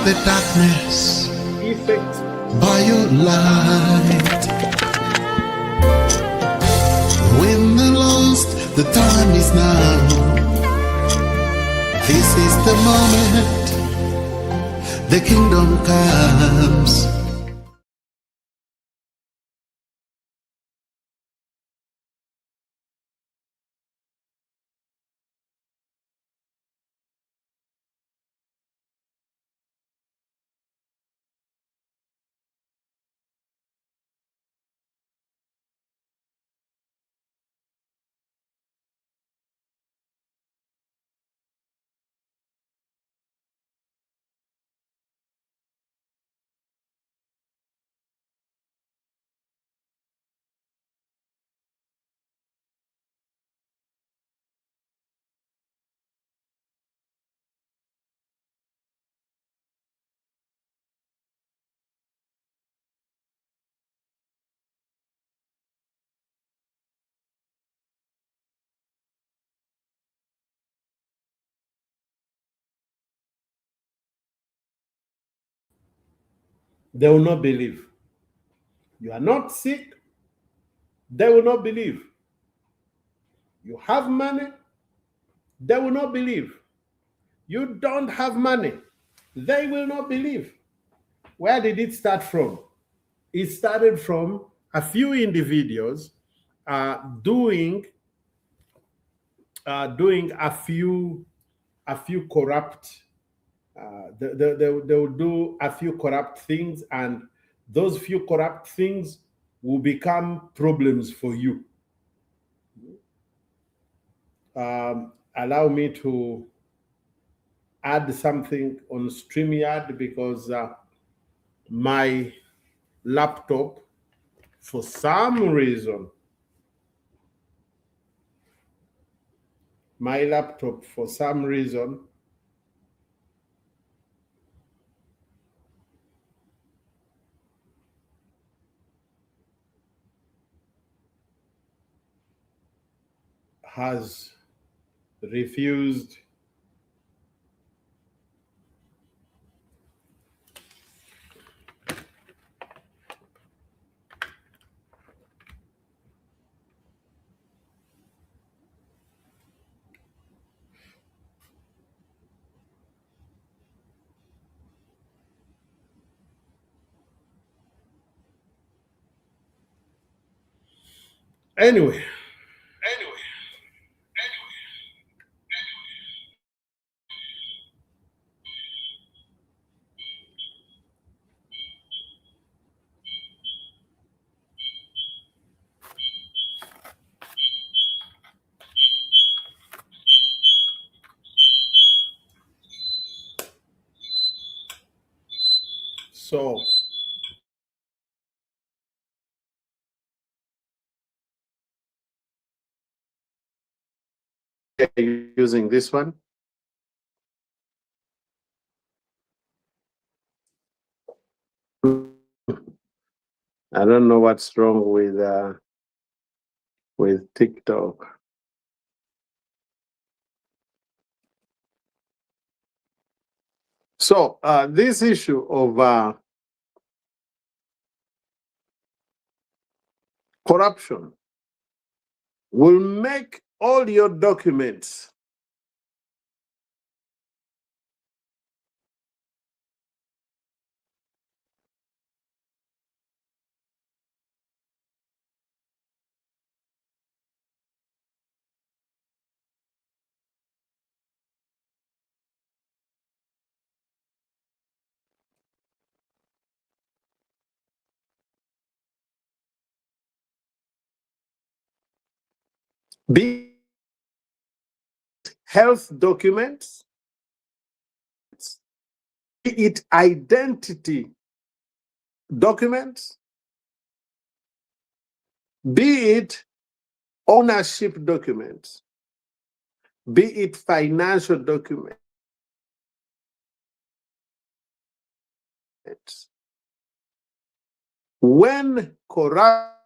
the darkness effect by your light. Win the lost, the time is now. This is the moment the kingdom comes. they will not believe. You are not sick, they will not believe. You have money, they will not believe. You don't have money, they will not believe. Where did it start from? It started from a few individuals doing a few corrupt. They will do a few corrupt things, and those few corrupt things will become problems for you. Allow me to add something on StreamYard because my laptop, for some reason, has refused anyway. So using this one. I don't know what's wrong with TikTok. So this issue of corruption will make all your documents be health documents, be it identity documents, be it ownership documents, be it financial documents. When corrupt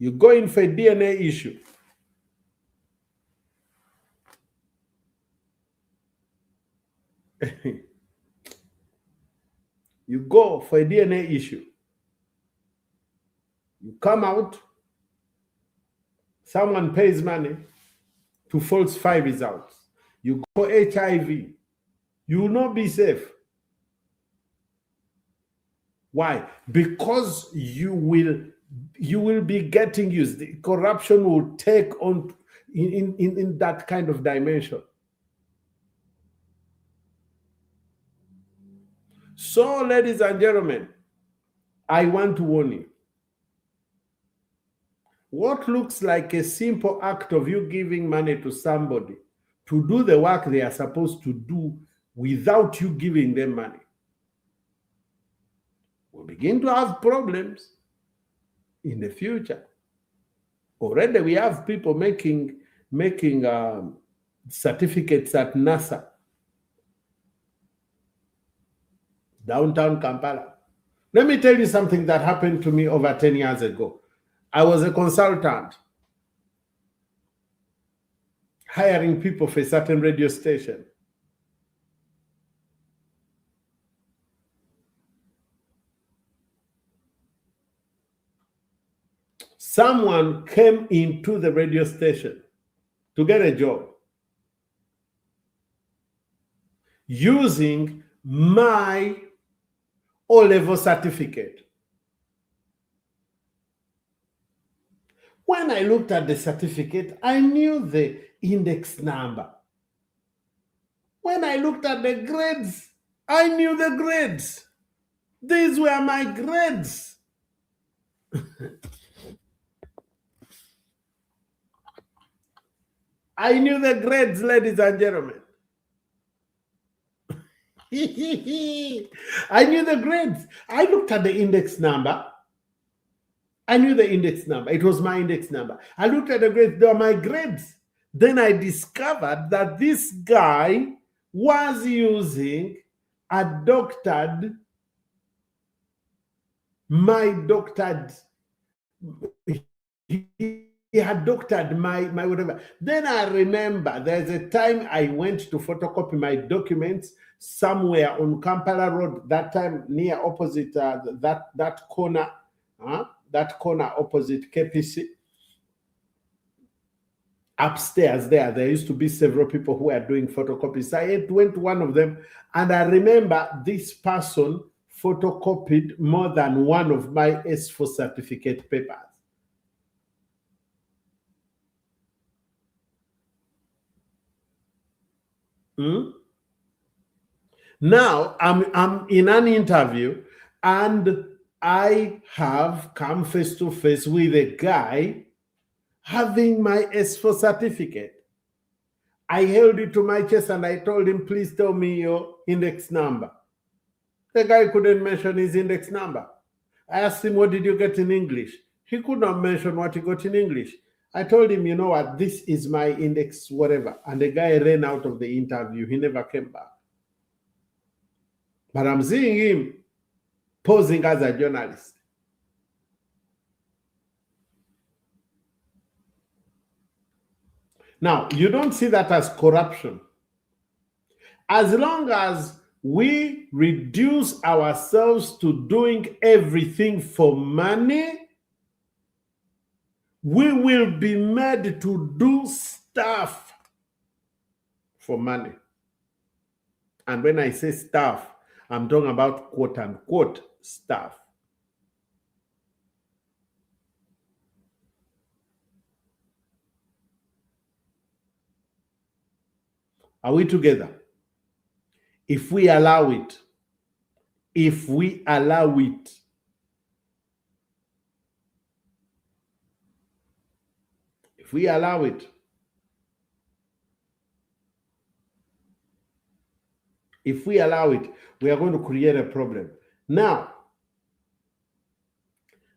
You go in for a DNA issue. You go for a DNA issue. You come out, someone pays money to falsify results. You go HIV, you will not be safe. Why? Because you will be getting used. The corruption will take on in that kind of dimension. So, ladies and gentlemen, I want to warn you. What looks like a simple act of you giving money to somebody to do the work they are supposed to do without you giving them money will begin to have problems in the future. Already we have people making certificates at NASA, downtown Kampala. Let me tell you something that happened to me over 10 years ago. I was a consultant hiring people for a certain radio station. Someone came into the radio station to get a job using my O-level certificate. When I looked at the certificate, I knew the index number. When I looked at the grades, I knew the grades. These were my grades. I knew the grades, ladies and gentlemen. I knew the grades. I looked at the index number. I knew the index number. It was my index number. I looked at the grades. They were my grades. Then I discovered that this guy was using he had doctored my whatever. Then I remember there's a time I went to photocopy my documents somewhere on Kampala Road, that time near opposite that corner opposite KPC. Upstairs there used to be several people who were doing photocopies. I went to one of them, and I remember this person photocopied more than one of my S4 certificate papers. Now I'm in an interview, and I have come face to face with a guy having my S4 certificate. I held it to my chest and I told him, please tell me your index number. The guy couldn't mention his index number. I asked him, what did you get in English? He could not mention what he got in English. I told him, you know what, this is my index, whatever. And the guy ran out of the interview. He never came back. But I'm seeing him posing as a journalist. Now, you don't see that as corruption. As long as we reduce ourselves to doing everything for money, we will be made to do stuff for money. And when I say stuff, I'm talking about quote unquote stuff. Are we together? If we allow it, if we allow it, if we allow it, if we allow it, we are going to create a problem. Now,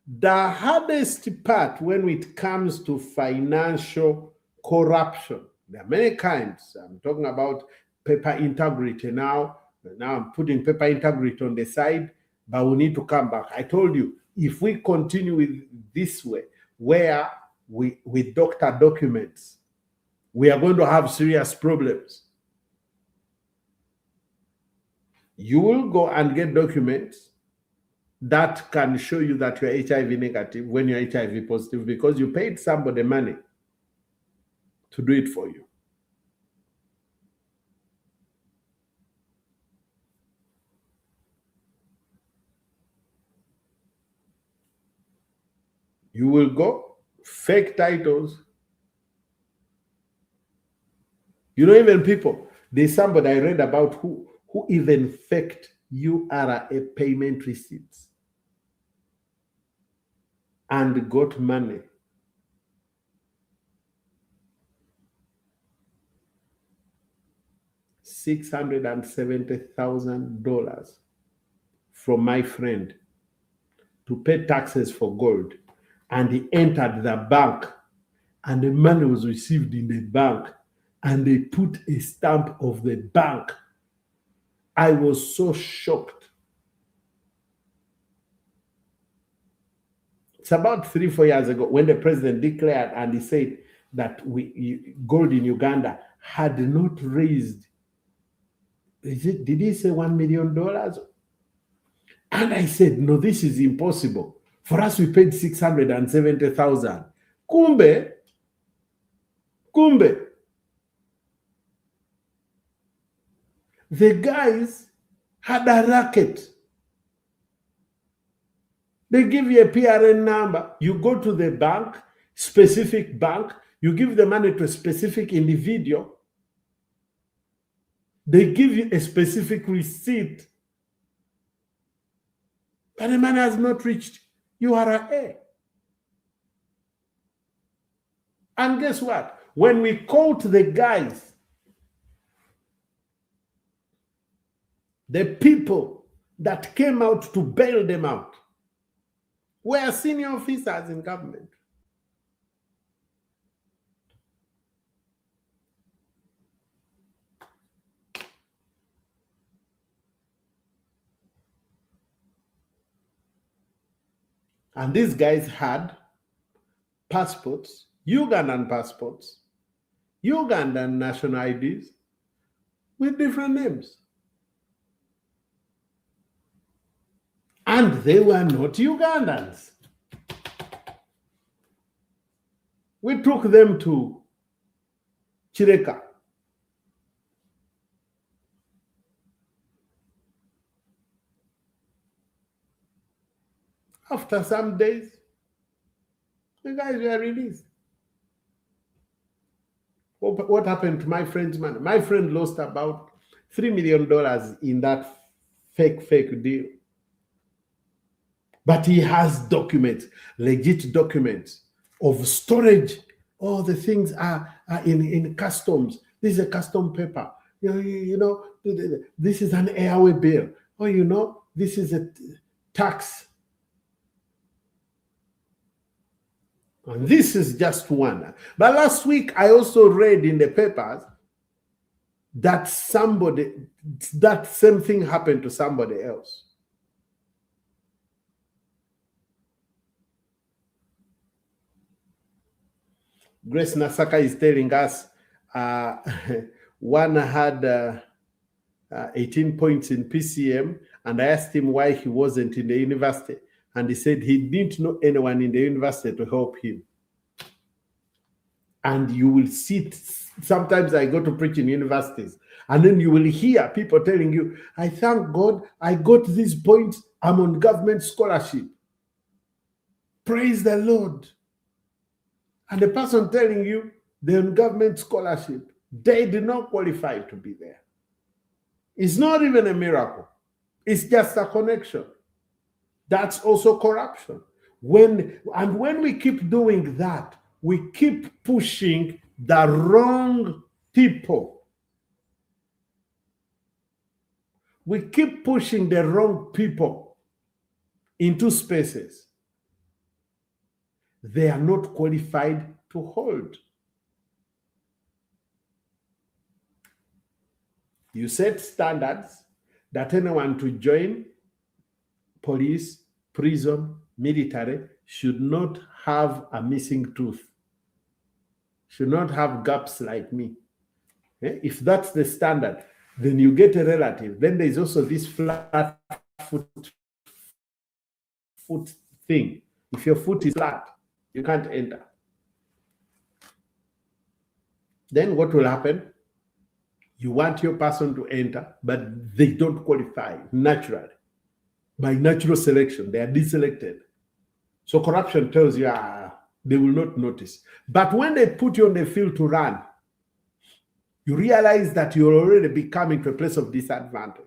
the hardest part when it comes to financial corruption, there are many kinds. I'm talking about paper integrity now. Now I'm putting paper integrity on the side, but we need to come back. I told you, if we continue with this way, where with doctor documents, we are going to have serious problems. You will go and get documents that can show you that you're HIV negative when you're HIV positive because you paid somebody money to do it for you. You will go, fake titles. You know, even people, there's somebody I read about who even faked URA payment receipts and got money. $670,000 from my friend to pay taxes for gold. And he entered the bank and the money was received in the bank and they put a stamp of the bank. I was so shocked. It's about 3-4 years ago when the president declared and he said that gold in Uganda had not raised, did he say $1 million? And I said, no, this is impossible. For us, we paid 670,000. Kumbe, the guys had a racket. They give you a PRN number. You go to the bank, specific bank. You give the money to a specific individual. They give you a specific receipt. But the money has not reached URA. And guess what? When we caught the guys, the people that came out to bail them out were senior officers in government. And these guys had passports, Ugandan passports, Ugandan national IDs with different names. And they were not Ugandans. We took them to Chireka. After some days, the guys were released. What happened to my friend's money? My friend lost about $3 million in that fake deal. But he has documents, legit documents of storage. All the things are in customs. This is a custom paper. You know, this is an airway bill. Oh, you know, this is a tax. And this is just one. But last week, I also read in the papers that that same thing happened to somebody else. Grace Nasaka is telling us one had 18 points in PCM, and I asked him why he wasn't in the university. And he said he didn't know anyone in the university to help him. And you will see, sometimes I go to preach in universities, and then you will hear people telling you, I thank God I got these points, I'm on government scholarship. Praise the Lord. And the person telling you they're on government scholarship, they did not qualify to be there. It's not even a miracle. It's just a connection. That's also corruption. When we keep doing that, we keep pushing the wrong people. We keep pushing the wrong people into spaces they are not qualified to hold. You set standards that anyone to join police, prison, military should not have a missing tooth, should not have gaps like me. If that's the standard, then you get a relative. Then there's also this flat foot thing. If your foot is flat, you can't enter. Then what will happen? You want your person to enter, but they don't qualify naturally. By natural selection, they are deselected. So corruption tells you, they will not notice. But when they put you on the field to run, you realize that you're already becoming to a place of disadvantage.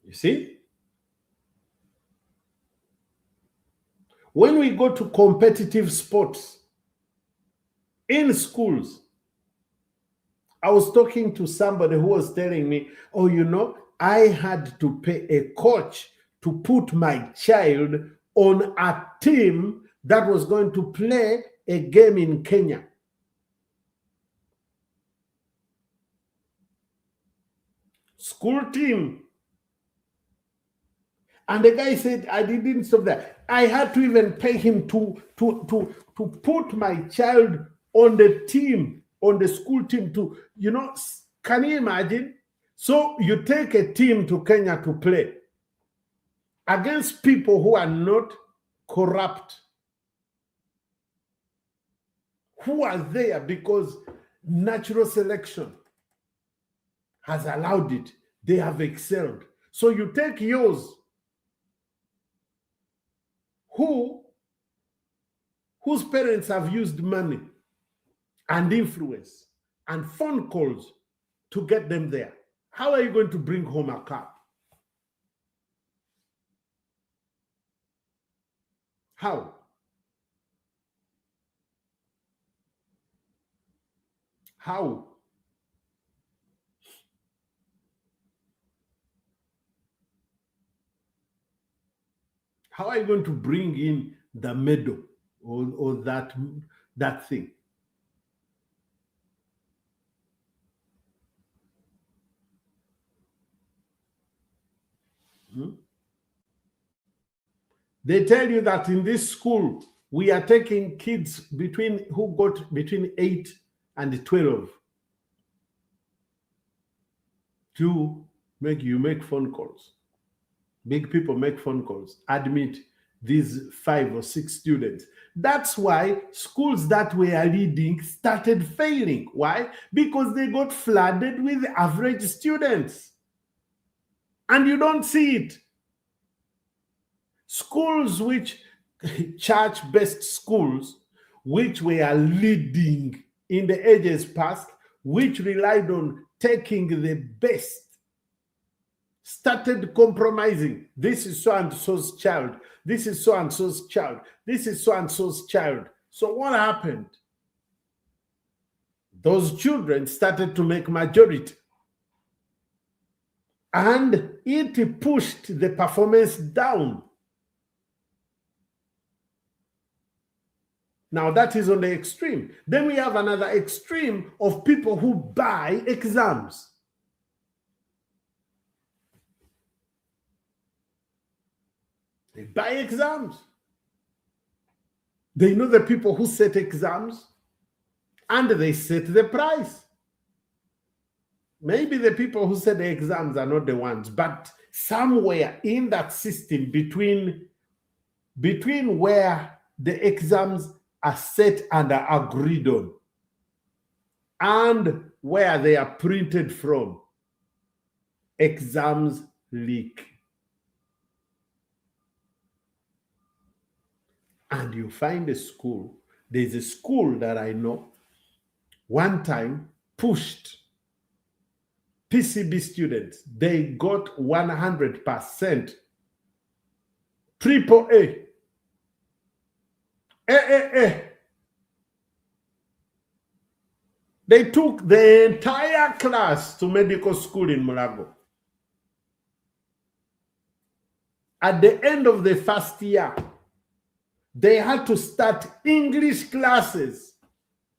You see? When we go to competitive sports in schools, I was talking to somebody who was telling me, oh, you know, I had to pay a coach to put my child on a team that was going to play a game in Kenya. School team. And the guy said, I didn't stop that. I had to even pay him to put my child on the team, on the school team to, you know, can you imagine? So you take a team to Kenya to play against people who are not corrupt, who are there because natural selection has allowed it. They have excelled. So you take yours, whose parents have used money and influence and phone calls to get them there. How are you going to bring home a cup? How? How? How are you going to bring in the medal or that thing? They tell you that in this school, we are taking kids who got between 8 and 12 to make phone calls. Big people make phone calls, admit these 5 or 6 students. That's why schools that were leading started failing. Why? Because they got flooded with average students. And you don't see it. Schools church-based schools, which were leading in the ages past, which relied on taking the best, started compromising. This is so-and-so's child. This is so-and-so's child. This is so-and-so's child. So what happened? Those children started to make majority. And it pushed the performance down. Now that is on the extreme. Then we have another extreme of people who buy exams. They buy exams. They know the people who set exams and they set the price. Maybe the people who set the exams are not the ones, but somewhere in that system between where the exams are set and are agreed on and where they are printed from, exams leak. And you find a school, there's a school that I know, one time pushed PCB students. They got 100% triple A. They took the entire class to medical school in Mulago. At the end of the first year, they had to start English classes.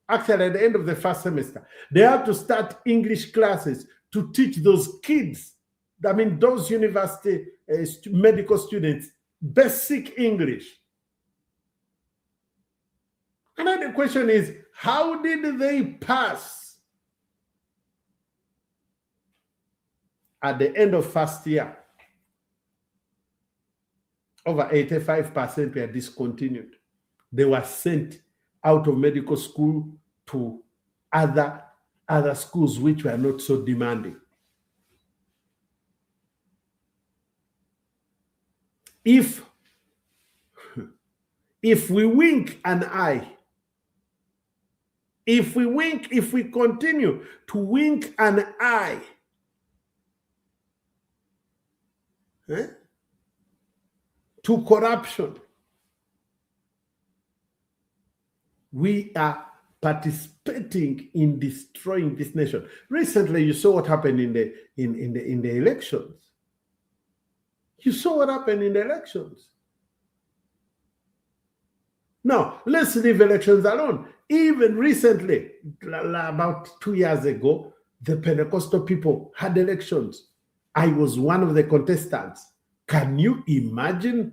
Actually, at the end of the first semester, they had to start English classes to teach those kids I mean, those university medical students, basic English. And then the question is, how did they pass at the end of first year? Over 85% were discontinued. They were sent out of medical school to other schools which were not so demanding. If we wink an eye, if we continue to wink an eye, to corruption, we are participating in destroying this nation. Recently, you saw what happened in the elections. You saw what happened in the elections. Now, let's leave elections alone. Even recently, about 2 years ago, the Pentecostal people had elections. I was one of the contestants. Can you imagine?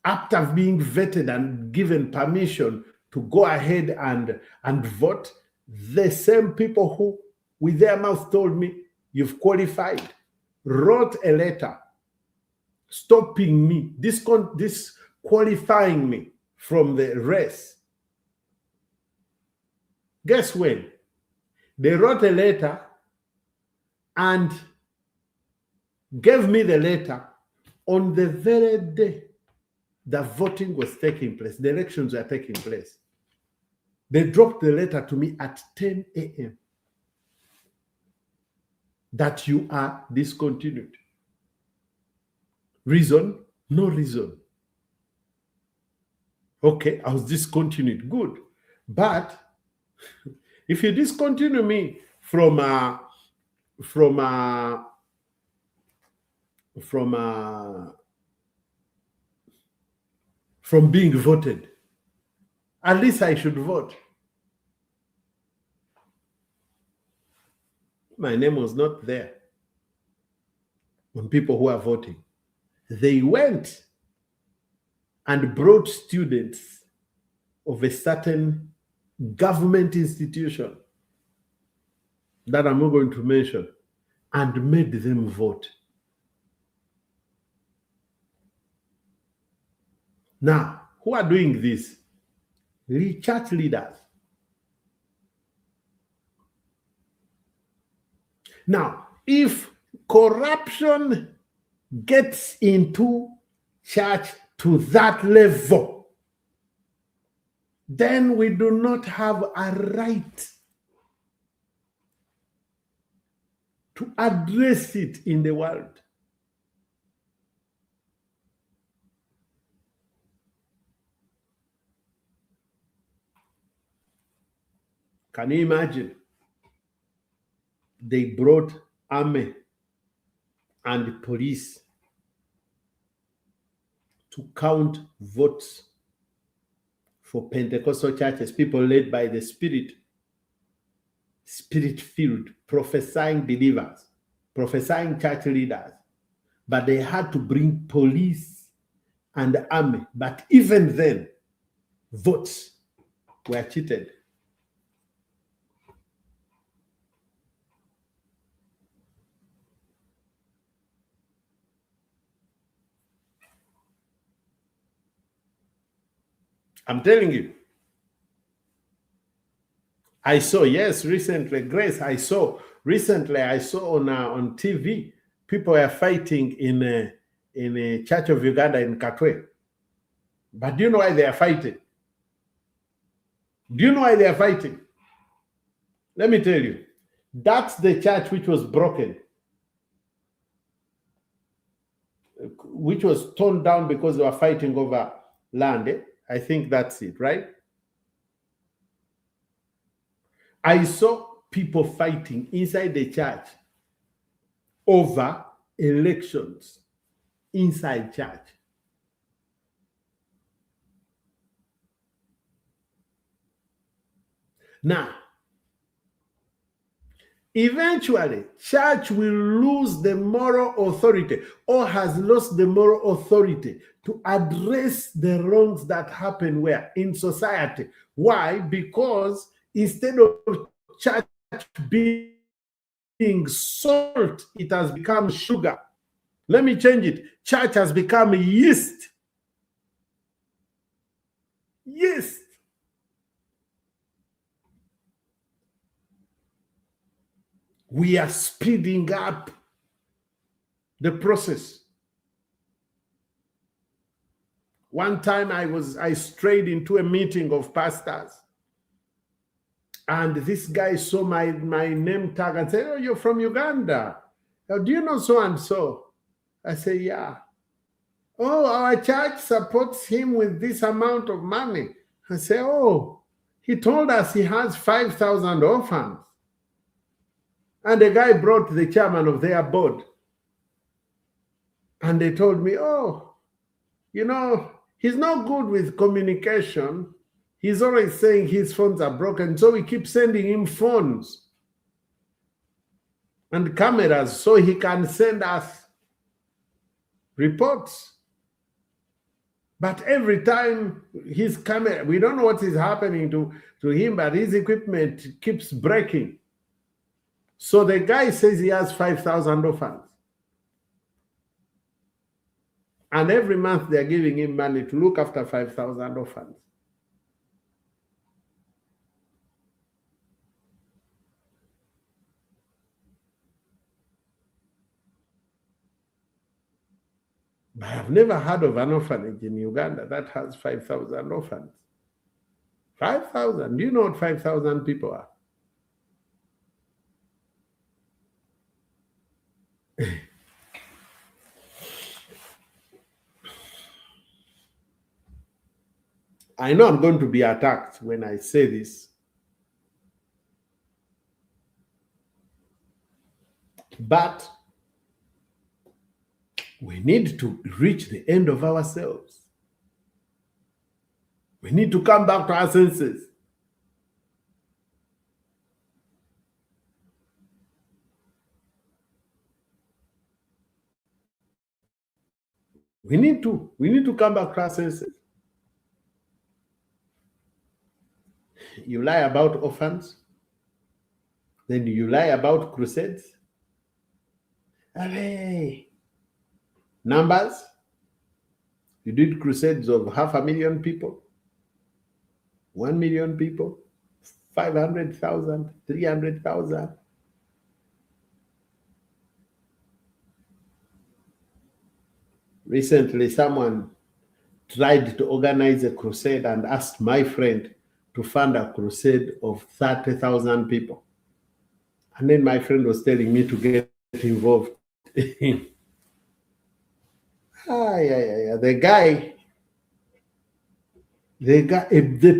After being vetted and given permission to go ahead and vote, the same people who, with their mouth, told me, you've qualified, wrote a letter stopping me, disqualifying me from the race. Guess when? They wrote a letter and gave me the letter on the very day the voting was taking place, the elections were taking place. They dropped the letter to me at 10 a.m. that you are discontinued. Reason? No reason. Okay, I was discontinued. Good. But if you discontinue me from being voted, at least I should vote. My name was not there on people who are voting. They went and brought students of a certain government institution that I'm not going to mention and made them vote. Now, who are doing this? Church leaders. Now, if corruption gets into church to that level, then we do not have a right to address it in the world. Can you imagine? They brought army and police to count votes for Pentecostal churches, people led by the Spirit-filled, prophesying believers, prophesying church leaders. But they had to bring police and army. But even then, votes were cheated. I'm telling you. I saw, yes, recently, Grace, I saw on TV, people are fighting in a Church of Uganda in Katwe. But do you know why they are fighting? Do you know why they are fighting? Let me tell you. That's the church which was broken, which was torn down because they were fighting over land. I think that's it, right? I saw people fighting inside the church over elections inside church. Now, Eventually, church will lose the moral authority or has lost the moral authority to address the wrongs that happen where? In society. Why? Because instead of church being salt, it has become sugar. Let me change it. Church has become yeast. Yeast. We are speeding up the process. One time I strayed into a meeting of pastors, and this guy saw my name tag and said, "Oh, you're from Uganda. Oh, do you know so and so?" I say, "Yeah." "Oh, our church supports him with this amount of money." I say, "Oh, he told us he has 5,000 orphans." And the guy brought the chairman of their board. And they told me, "Oh, you know, he's not good with communication. He's always saying his phones are broken. So we keep sending him phones and cameras so he can send us reports. But every time his camera, we don't know what is happening to him, but his equipment keeps breaking." So the guy says he has 5,000 orphans. And every month they're giving him money to look after 5,000 orphans. But I've never heard of an orphanage in Uganda that has 5,000 orphans. 5,000. Do you know what 5,000 people are? I know I'm going to be attacked when I say this, but we need to reach the end of ourselves. We need to come back to our senses. We need to come back to our senses. You lie about orphans, then you lie about crusades. And hey, numbers. You did crusades of 500,000 people, 1 million people, 500,000, 300,000. Recently, someone tried to organize a crusade and asked my friend to fund a crusade of 30,000 people. And then my friend was telling me to get involved. The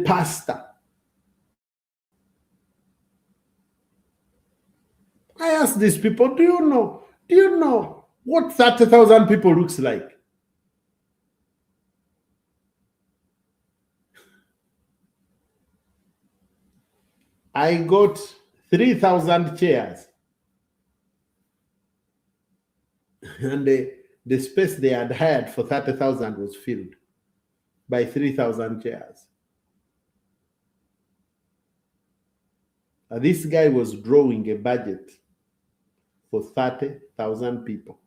pastor. I asked these people, do you know what 30,000 people looks like? I got 3,000 chairs. And the space they had hired for 30,000 was filled by 3,000 chairs. This guy was drawing a budget for 30,000 people.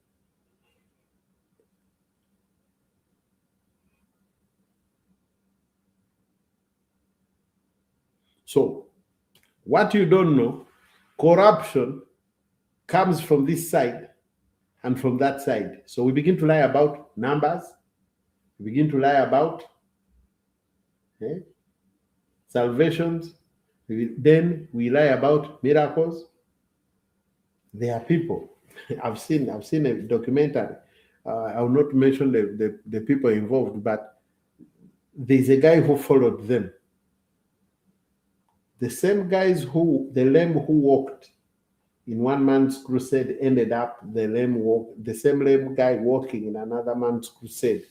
So, what you don't know, corruption comes from this side and from that side. So we begin to lie about numbers. We begin to lie about salvations. Then we lie about miracles. There are people. I've seen a documentary. I will not mention the people involved, but there's a guy who followed them. The same guys the lame who walked in one man's crusade ended up the same lame guy walking in another man's crusade.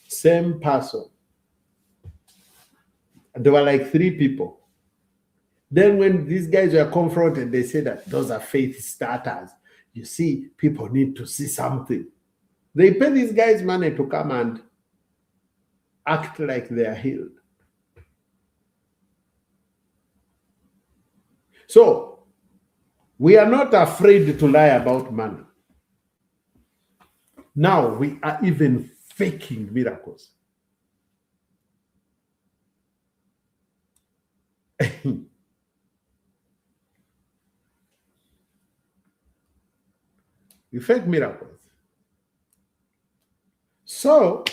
Same person. There were like 3 people. Then when these guys were confronted, they said that those are faith starters. You see, people need to see something. They pay these guys money to come and act like they are healed. So, we are not afraid to lie about money. Now, we are even faking miracles. We fake miracles. So,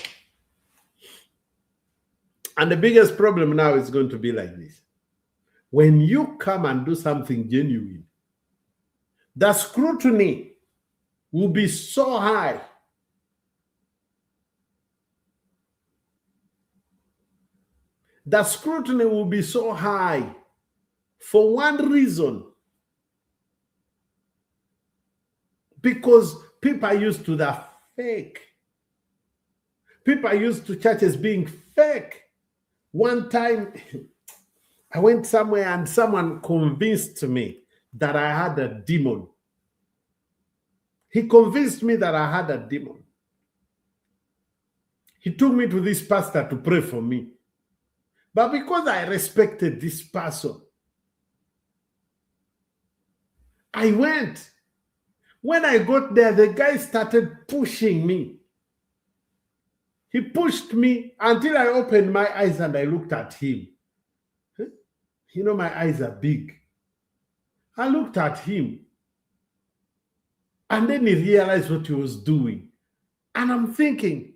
and the biggest problem now is going to be like this. When you come and do something genuine, the scrutiny will be so high. The scrutiny will be so high for one reason. Because people are used to the fake. People are used to churches being fake. One time, I went somewhere and someone convinced me that I had a demon. He convinced me that I had a demon. He took me to this pastor to pray for me. But because I respected this person, I went. When I got there, the guy started pushing me. He pushed me until I opened my eyes and I looked at him. You know, my eyes are big. I looked at him. And then he realized what he was doing. And I'm thinking,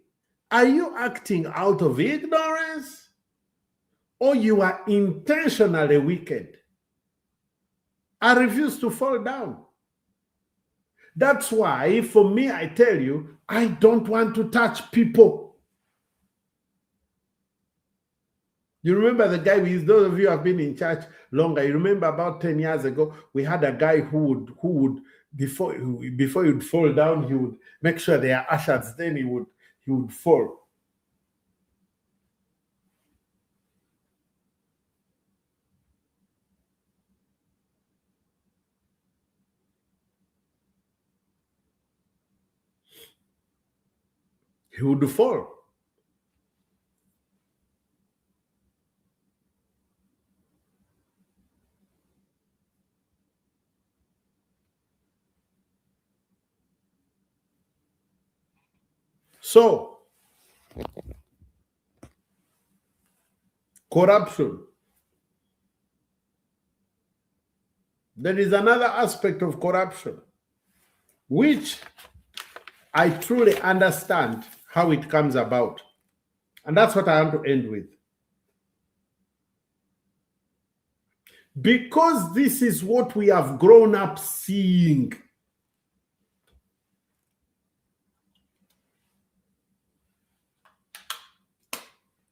are you acting out of ignorance? Or you are intentionally wicked? I refuse to fall down. That's why, for me, I tell you, I don't want to touch people. You remember the guy, those of you who have been in church longer, you remember about 10 years ago, we had a guy who would before he'd fall down, he would make sure they are ushers, then he would fall. He would fall. So, corruption. There is another aspect of corruption, which I truly understand how it comes about. And that's what I want to end with. Because this is what we have grown up seeing.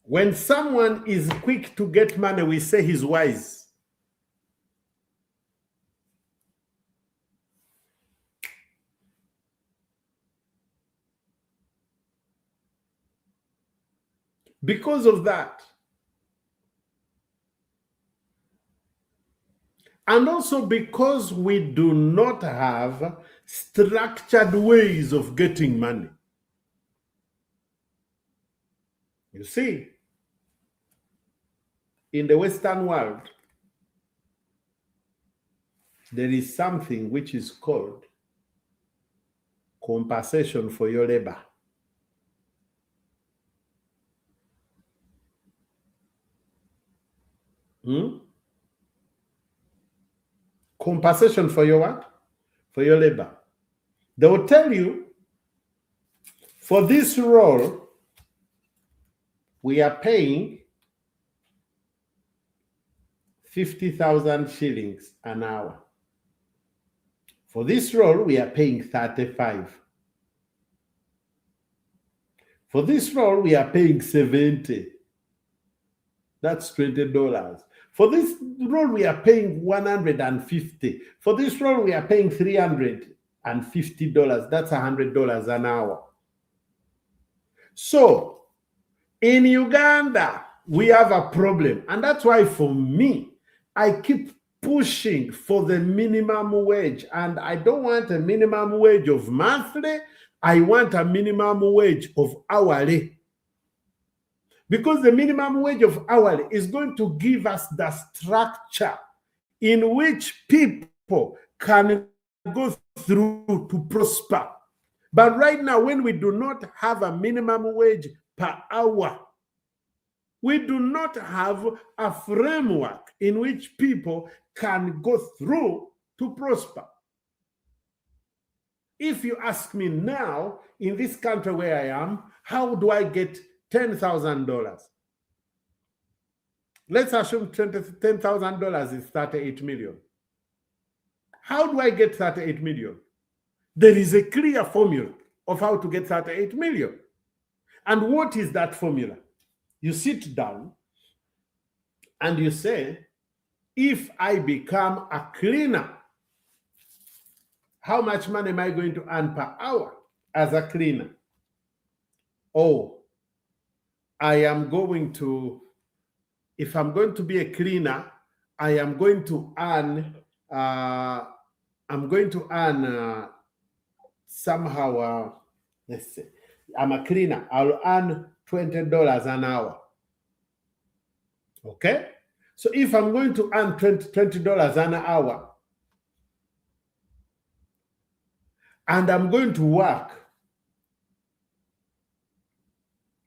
When someone is quick to get money, we say he's wise. Because of that. And also because we do not have structured ways of getting money. You see, in the Western world, there is something which is called compensation for your labor. Compensation for your what? For your labor. They will tell you, for this role, we are paying 50,000 shillings an hour. For this role, we are paying 35. For this role, we are paying 70. That's $20. For this role, we are paying 150. For this role, we are paying $350. That's $100 an hour. So, in Uganda, we have a problem. And that's why, for me, I keep pushing for the minimum wage, and I don't want a minimum wage of monthly. I want a minimum wage of hourly, because the minimum wage of hourly is going to give us the structure in which people can go through to prosper. But right now, when we do not have a minimum wage per hour, we do not have a framework in which people can go through to prosper. If you ask me now, in this country where I am, how do I get $10,000? Let's assume $10,000 is 38 million. How do I get 38 million? There is a clear formula of how to get 38 million. And what is that formula? You sit down and you say, if I become a cleaner, how much money am I going to earn per hour as a cleaner? Oh, I am going to, if I'm going to be a cleaner, I am going to earn, somehow, let's say, I'm a cleaner, I'll earn $20 an hour. Okay? So if I'm going to earn $20 an hour, and I'm going to work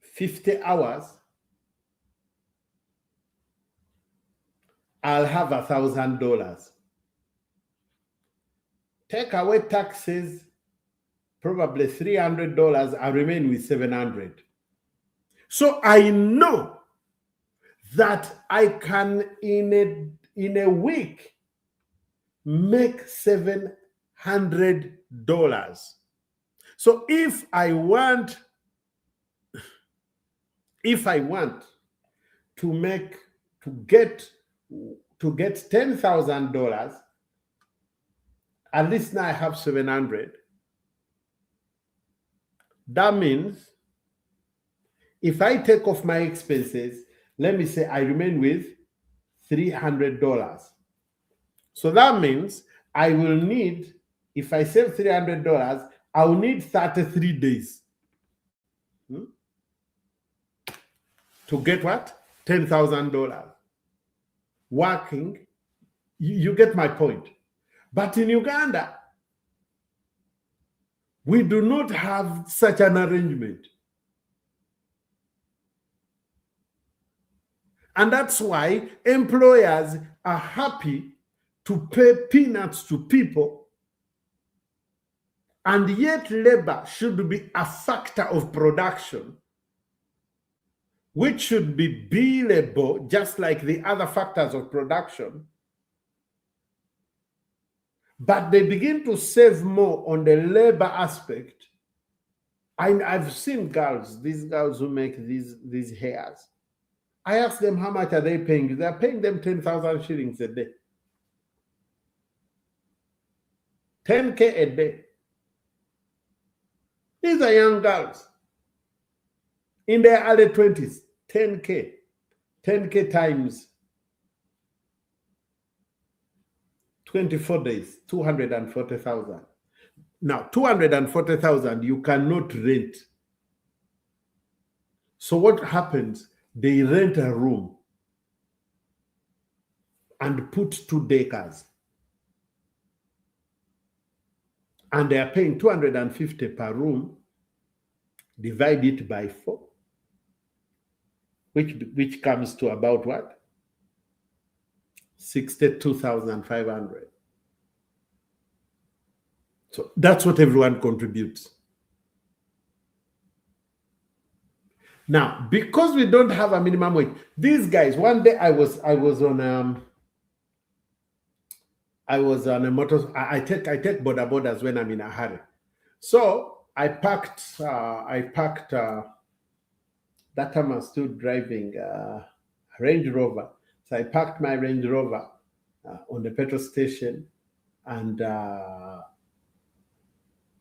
50 hours, I'll have $1,000. Take away taxes, probably $300, I remain with $700. So I know that I can in a week make $700. So if I want to get $10,000, at least now I have 700. That means if I take off my expenses, let me say I remain with $300. So that means I will need, if I save $300, I will need 33 days to get what? $10,000. Working, you get my point. But in Uganda, we do not have such an arrangement. And that's why employers are happy to pay peanuts to people, and yet labor should be a factor of production, which should be billable just like the other factors of production. But they begin to save more on the labor aspect. I've seen girls, these girls who make these hairs. I ask them, how much are they paying you? They're paying them 10,000 shillings a day. 10K a day. These are young girls in their early 20s. 10K. 10K times 24 days, 240,000. Now, 240,000 you cannot rent. So what happens? They rent a room and put 2 decors. And they are paying 250 per room. Divide it by 4. Which comes to about what? 62,500. So that's what everyone contributes. Now, because we don't have a minimum wage, these guys, one day I was on a take border borders when I'm in a hurry. So I parked that time I was still driving Range Rover. So I parked my Range Rover on the petrol station, and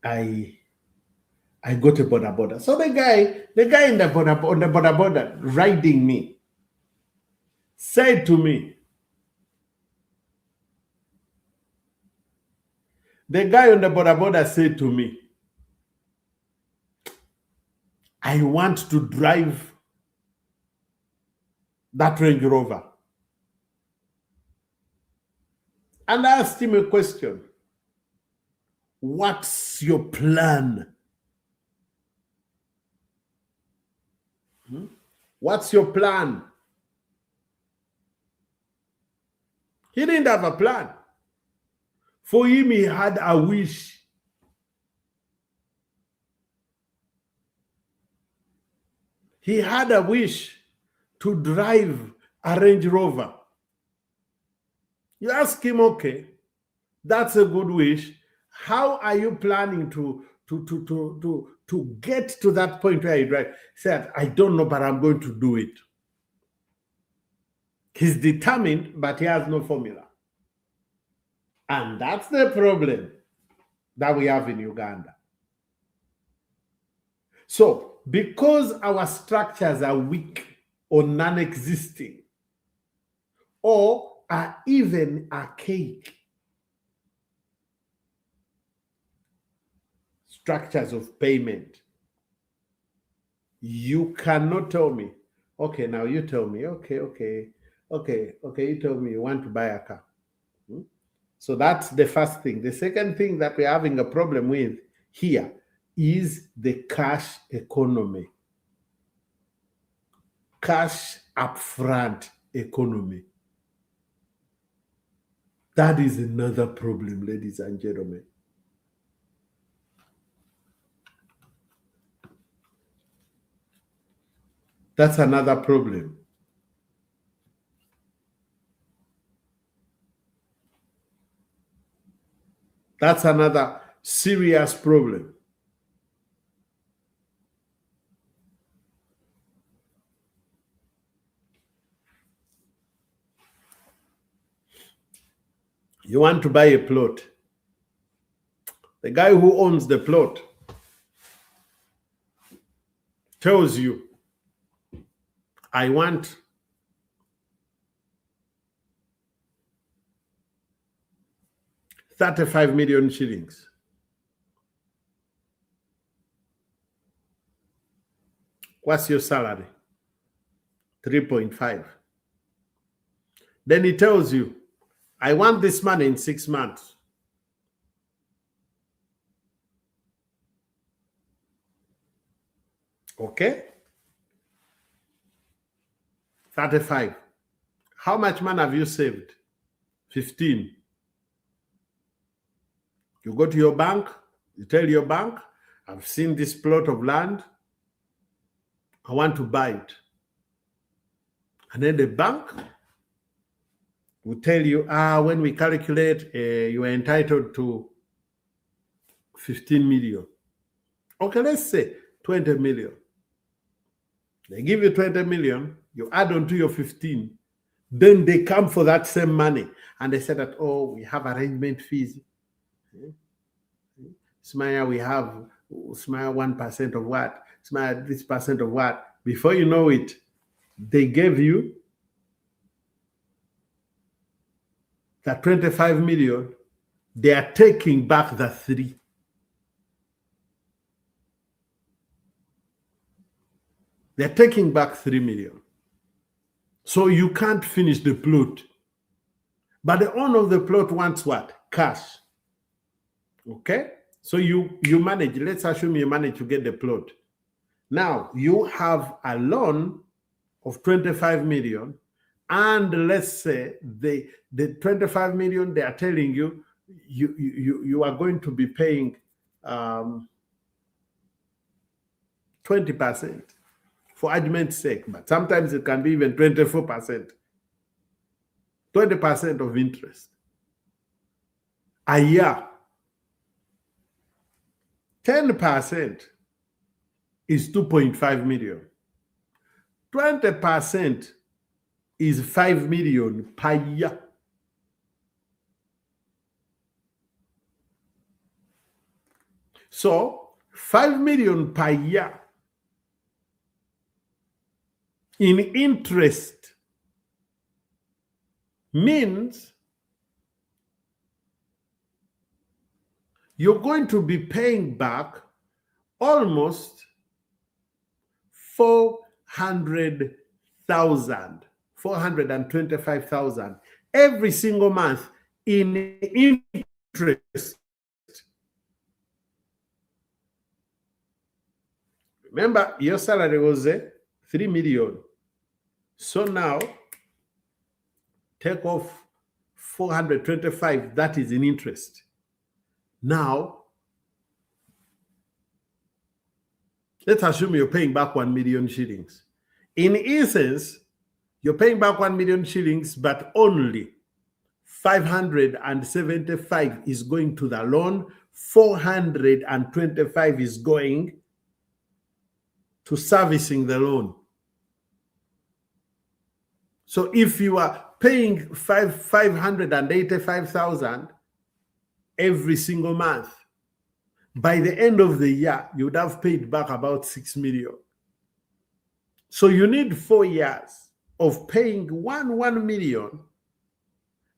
I got a border. So the guy in the border riding me said to me, The guy on the border said to me, I want to drive that Range Rover. And I asked him a question. What's your plan? What's your plan? He didn't have a plan. For him, he had a wish. He had a wish to drive a Range Rover. You ask him, okay, that's a good wish. How are you planning to get to that point where you drive? He said, I don't know, but I'm going to do it. He's determined, but he has no formula. And that's the problem that we have in Uganda. So, because our structures are weak or non-existing, or are even archaic, structures of payment, you cannot tell me, okay, now you tell me, okay, you tell me you want to buy a car. So that's the first thing. The second thing that we're having a problem with here is the cash economy. Cash upfront economy. That is another problem, ladies and gentlemen. That's another problem. That's another serious problem. You want to buy a plot. The guy who owns the plot tells you, I want 35 million shillings. What's your salary? 3.5. Then he tells you, I want this money in 6 months. Okay? 35. How much money have you saved? 15. You go to your bank, you tell your bank, I've seen this plot of land, I want to buy it. And then the bank will tell you, when we calculate, you are entitled to 15 million. Okay, let's say 20 million. They give you 20 million, you add on to your 15, then they come for that same money. And they say that, we have arrangement fees. Smile, we have Smile 1% of what? Smile this percent of what? Before you know it, they gave you that 25 million. They are taking back the 3. They're taking back 3 million. So you can't finish the plot. But the owner of the plot wants what? Cash. Okay? So you manage, let's assume you manage to get the plot. Now, you have a loan of 25 million, and let's say the 25 million, they are telling you, you are going to be paying 20%, for argument's sake, but sometimes it can be even 24%. 20% of interest a year. 10% is 2.5 million. 20% is 5 million per year. So 5 million per year in interest means you're going to be paying back almost 400,000, 425,000 every single month in interest. Remember, your salary was 3 million. So now, take off 425, that is in interest. Now, let's assume you're paying back 1 million shillings. In essence, you're paying back 1 million shillings, but only 575 is going to the loan, 425 is going to servicing the loan. So if you are paying 585,000 every single month, by the end of the year, you would have paid back about 6 million. So you need 4 years of paying 1 million,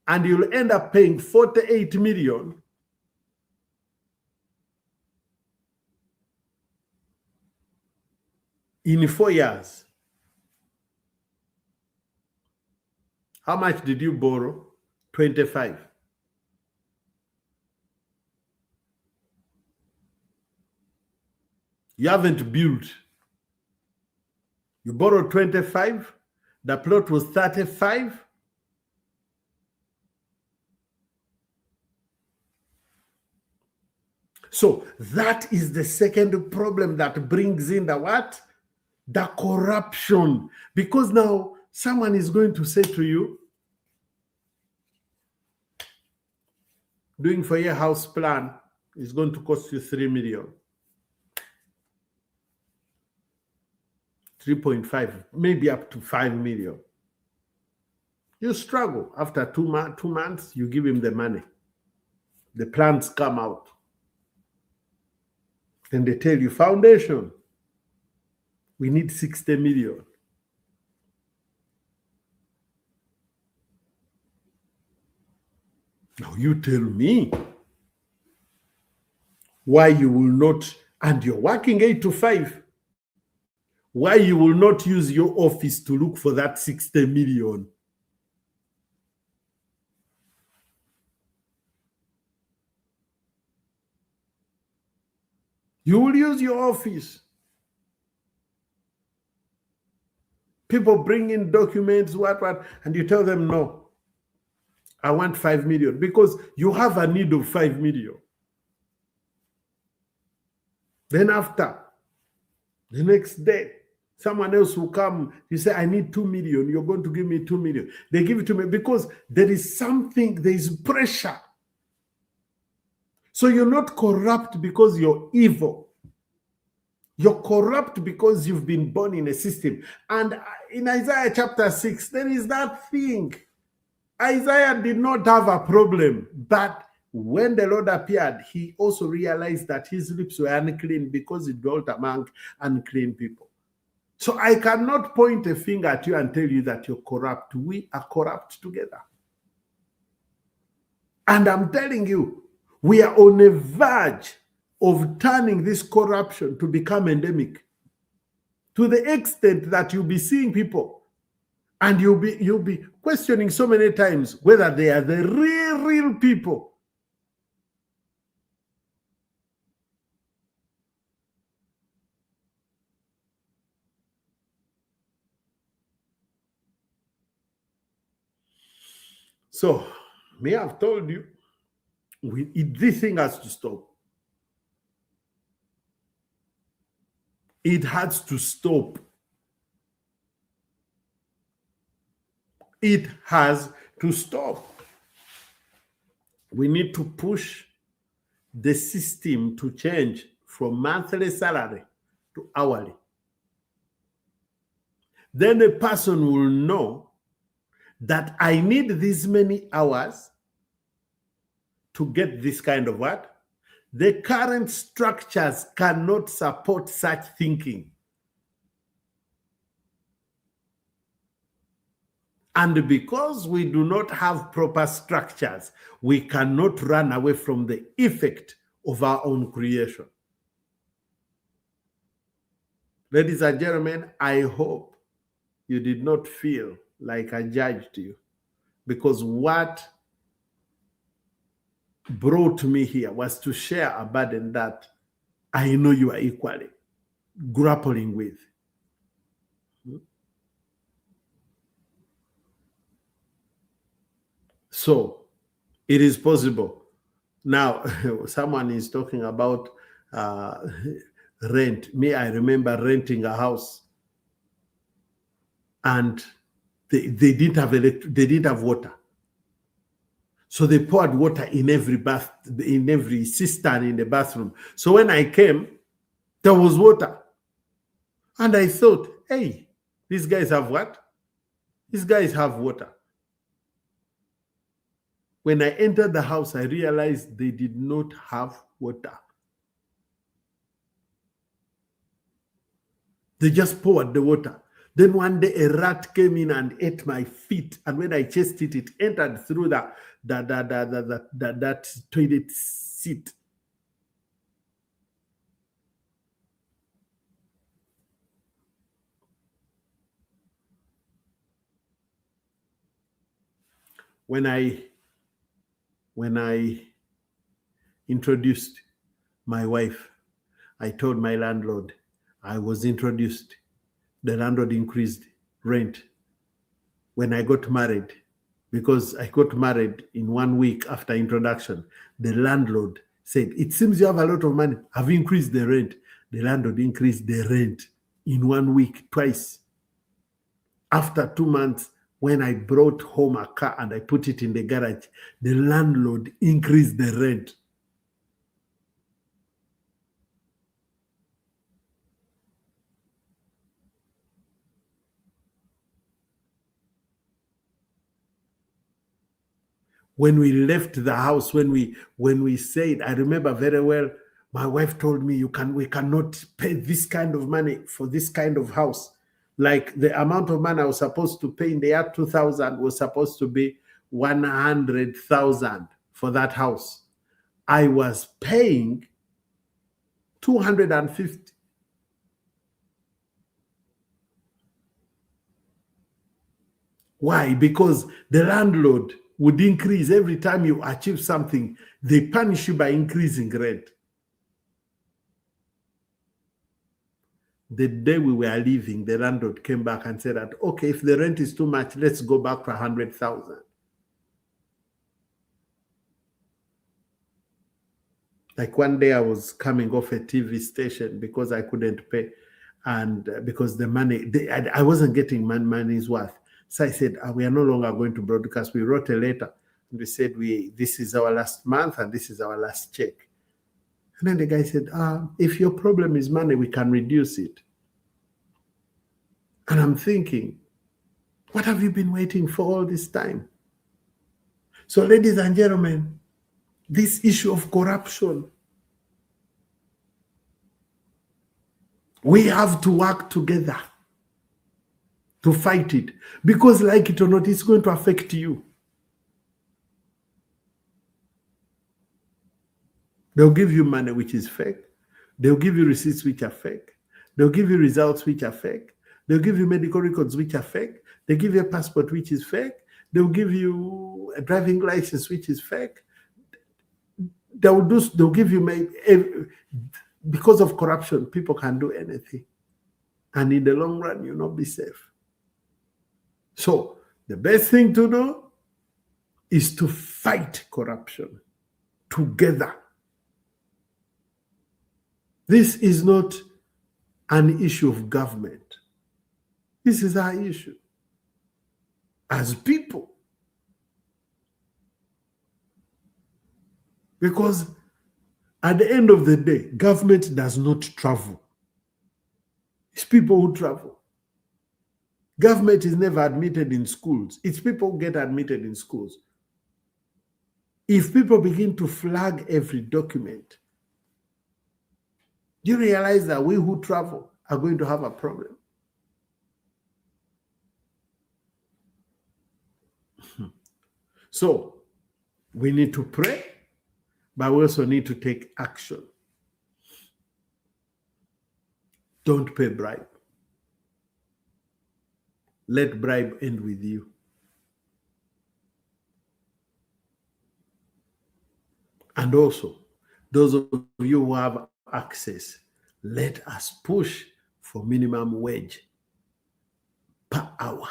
and you'll end up paying 48 million in 4 years. How much did you borrow? 25. You haven't built. You borrowed 25. The plot was 35. So that is the second problem that brings in the what? The corruption. Because now someone is going to say to you, doing for your house plan is going to cost you 3 million. 3.5, maybe up to 5 million. You struggle. After 2 months, you give him the money. The plans come out. Then they tell you, foundation, we need 60 million. Now you tell me why you will not, and you're working 8 to 5, why you will not use your office to look for that 60 million. You will use your office. People bring in documents, what, and you tell them, no, I want 5 million, because you have a need of 5 million. Then after, the next day, someone else will come, you say, I need 2 million, you're going to give me 2 million. They give it to me because there is something, there is pressure. So you're not corrupt because you're evil. You're corrupt because you've been born in a system. And in Isaiah chapter 6, there is that thing. Isaiah did not have a problem, but when the Lord appeared, he also realized that his lips were unclean because he dwelt among unclean people. So I cannot point a finger at you and tell you that you're corrupt. We are corrupt together. And I'm telling you, we are on a verge of turning this corruption to become endemic, to the extent that you'll be seeing people and you'll be questioning so many times whether they are the real people. So, may I have told you, this thing has to stop. It has to stop. It has to stop. We need to push the system to change from monthly salary to hourly. Then a person will know that I need this many hours to get this kind of what? The current structures cannot support such thinking. And because we do not have proper structures, we cannot run away from the effect of our own creation. Ladies and gentlemen, I hope you did not feel like I judged you, because what brought me here was to share a burden that I know you are equally grappling with. So it is possible. Now, someone is talking about rent. Me, I remember renting a house, and they didn't have they didn't have water. So they poured water in every in every cistern in the bathroom. So when I came, there was water. And I thought, hey, these guys have what? These guys have water. When I entered the house, I realized they did not have water. They just poured the water. Then one day a rat came in and ate my feet. And when I chased it, it entered through that toilet seat. When I introduced my wife, I told my landlord I was introduced. The landlord increased rent. When I got married, because I got married in 1 week after introduction, the landlord said, it seems you have a lot of money. Have you increased the rent? The landlord increased the rent in 1 week twice. After 2 months, when I brought home a car and I put it in the garage, the landlord increased the rent. When we left the house, when we said, I remember very well, my wife told me, we cannot pay this kind of money for this kind of house. Like the amount of money I was supposed to pay in the year 2000 was supposed to be 100,000 for that house. I was paying 250. Why? Because the landlord would increase every time you achieve something. They punish you by increasing rent. The day we were leaving, the landlord came back and said that, okay, if the rent is too much, let's go back to 100,000. Like one day I was coming off a TV station because I couldn't pay, and because the money, I wasn't getting money's worth. So I said, we are no longer going to broadcast. We wrote a letter and we said, this is our last month and this is our last check. And then the guy said, if your problem is money, we can reduce it. And I'm thinking, what have you been waiting for all this time? So, ladies and gentlemen, this issue of corruption, we have to work together to fight it, because like it or not, it's going to affect you. They'll give you money which is fake. They'll give you receipts which are fake. They'll give you results which are fake. They'll give you medical records which are fake. They give you a passport which is fake. They'll give you a driving license which is fake. They'll give you, because of corruption, people can do anything. And in the long run, you'll not be safe. So the best thing to do is to fight corruption together. This is not an issue of government. This is our issue as people. Because at the end of the day, government does not travel. It's people who travel. Government is never admitted in schools. It's people who get admitted in schools. If people begin to flag every document, do you realize that we who travel are going to have a problem? So we need to pray. But we also need to take action. Don't pay bribe. Let bribe end with you. And also, those of you who have access, let us push for minimum wage per hour.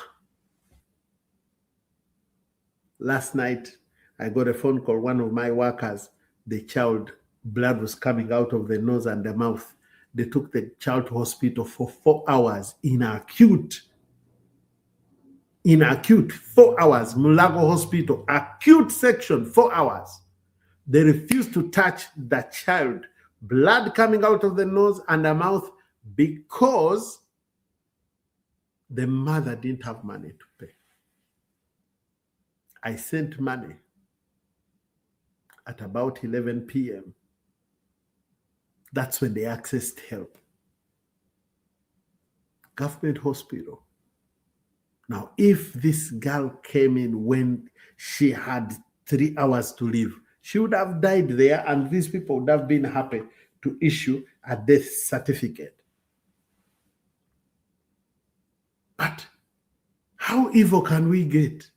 Last night, I got a phone call. One of my workers, the child, blood was coming out of the nose and the mouth. They took the child to hospital for 4 hours in acute. 4 hours, Mulago Hospital, acute section, 4 hours. They refused to touch the child, blood coming out of the nose and the mouth, because the mother didn't have money to pay. I sent money at about 11 p.m. That's when they accessed help. Government hospital. Now, if this girl came in when she had 3 hours to live, she would have died there, and these people would have been happy to issue a death certificate. But how evil can we get?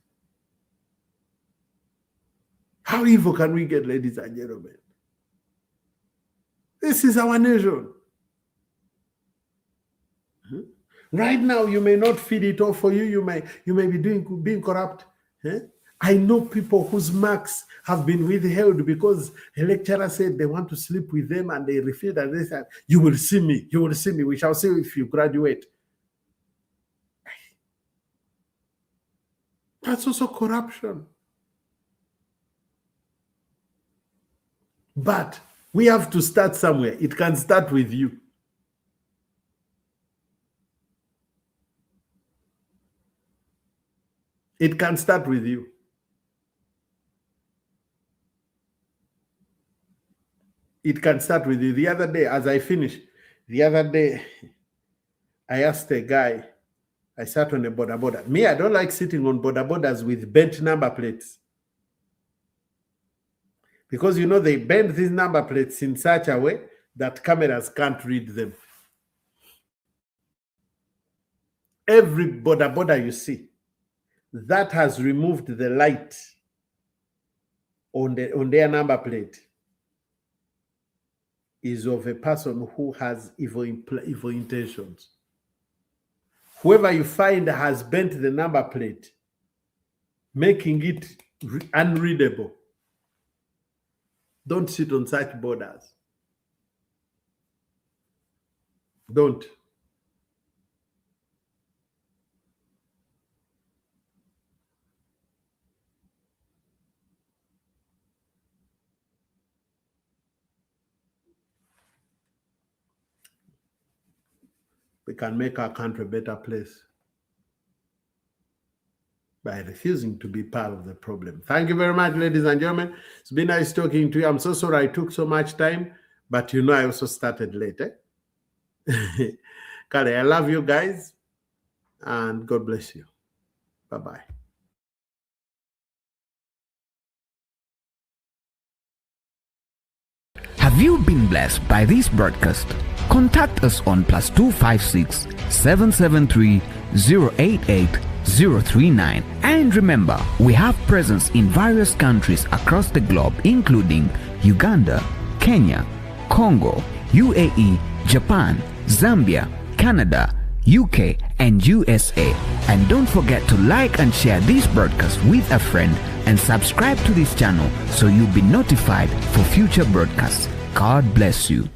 How evil can we get, ladies and gentlemen? This is our nation. Right now, you may not feed it all for you. You may be being corrupt. I know people whose marks have been withheld because a lecturer said they want to sleep with them and they refused, and they said, "You will see me. You will see me. We shall see if you graduate." That's also corruption. But we have to start somewhere. It can start with you. It can start with you. It can start with you. The other day, as I finished, I asked a guy, I sat on a boda. Me, I don't like sitting on bodas with bent number plates. Because, they bend these number plates in such a way that cameras can't read them. Every boda you see, that has removed the light on their number plate is of a person who has evil intentions. Whoever you find has bent the number plate, making it unreadable. Don't sit on such borders. Don't. We can make our country a better place by refusing to be part of the problem. Thank you very much, ladies and gentlemen. It's been nice talking to you. I'm so sorry I took so much time, but I also started late. Kale, I love you guys, and God bless you. Bye-bye. Have you been blessed by this broadcast? Contact us on +256 773 088 039. And remember, we have presence in various countries across the globe, including Uganda, Kenya, Congo, UAE, Japan, Zambia, Canada, UK, and USA. And don't forget to like and share this broadcast with a friend and subscribe to this channel so you'll be notified for future broadcasts. God bless you.